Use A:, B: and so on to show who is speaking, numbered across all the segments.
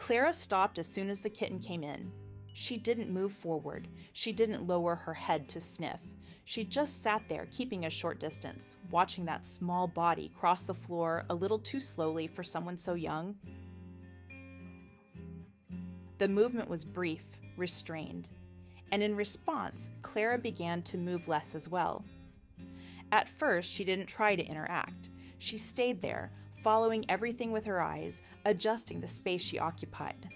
A: Clara stopped as soon as the kitten came in. She didn't move forward. She didn't lower her head to sniff. She just sat there, keeping a short distance, watching that small body cross the floor a little too slowly for someone so young. The movement was brief, restrained, and in response, Clara began to move less as well. At first, she didn't try to interact. She stayed there, following everything with her eyes, adjusting the space she occupied.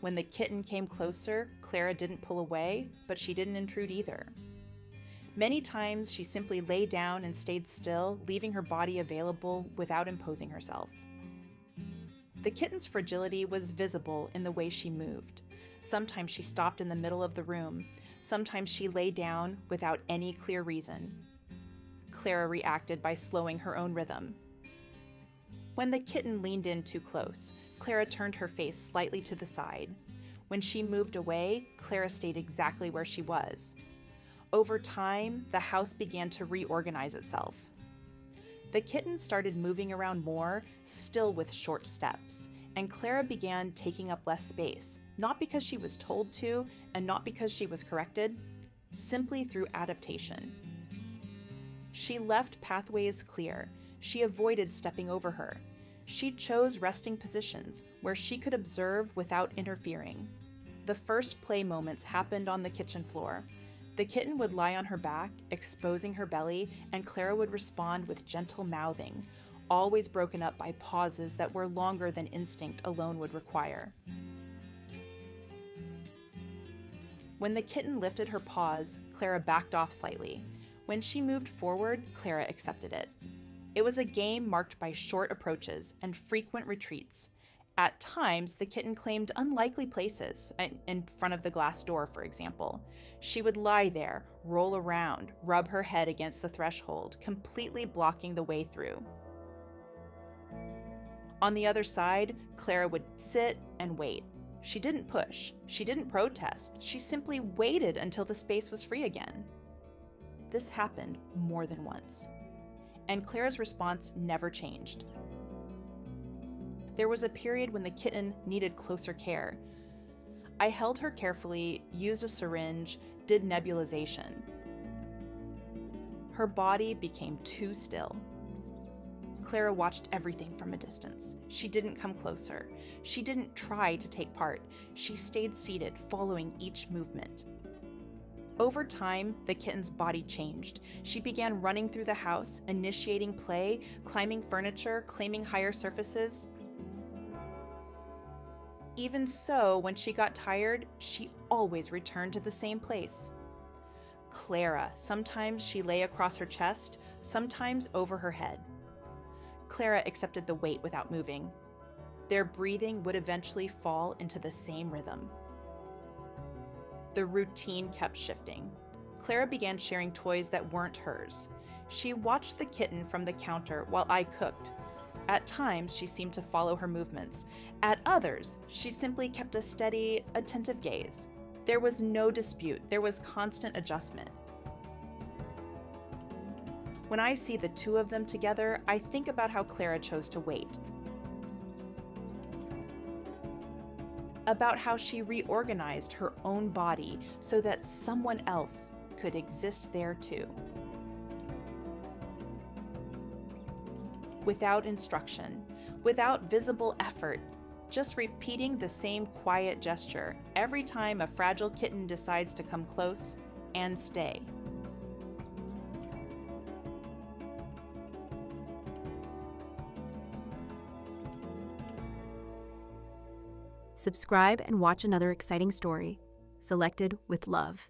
A: When the kitten came closer, Clara didn't pull away, but she didn't intrude either. Many times, she simply lay down and stayed still, leaving her body available without imposing herself. The kitten's fragility was visible in the way she moved. Sometimes she stopped in the middle of the room. Sometimes she lay down without any clear reason. Clara reacted by slowing her own rhythm. When the kitten leaned in too close, Clara turned her face slightly to the side. When she moved away, Clara stayed exactly where she was. Over time, the house began to reorganize itself. The kitten started moving around more, still with short steps, and Clara began taking up less space, not because she was told to and not because she was corrected, simply through adaptation. She left pathways clear. She avoided stepping over her. She chose resting positions where she could observe without interfering. The first play moments happened on the kitchen floor. The kitten would lie on her back, exposing her belly, and Clara would respond with gentle mouthing, always broken up by pauses that were longer than instinct alone would require. When the kitten lifted her paws, Clara backed off slightly. When she moved forward, Clara accepted it. It was a game marked by short approaches and frequent retreats. At times, the kitten claimed unlikely places, in front of the glass door, for example. She would lie there, roll around, rub her head against the threshold, completely blocking the way through. On the other side, Clara would sit and wait. She didn't push. She didn't protest. She simply waited until the space was free again. This happened more than once. And Clara's response never changed. There was a period when the kitten needed closer care. I held her carefully, used a syringe, did nebulization. Her body became too still. Clara watched everything from a distance. She didn't come closer. She didn't try to take part. She stayed seated, following each movement. Over time, the kitten's body changed. She began running through the house, initiating play, climbing furniture, claiming higher surfaces. Even so, when she got tired, she always returned to the same place. Clara. Sometimes she lay across her chest, sometimes over her head. Clara accepted the weight without moving. Their breathing would eventually fall into the same rhythm. The routine kept shifting. Clara began sharing toys that weren't hers. She watched the kitten from the counter while I cooked. At times, she seemed to follow her movements. At others, she simply kept a steady, attentive gaze. There was no dispute. There was constant adjustment. When I see the two of them together, I think about how Clara chose to wait. About how she reorganized her own body so that someone else could exist there too. Without instruction, without visible effort, just repeating the same quiet gesture every time a fragile kitten decides to come close and stay.
B: Subscribe and watch another exciting story, selected with love.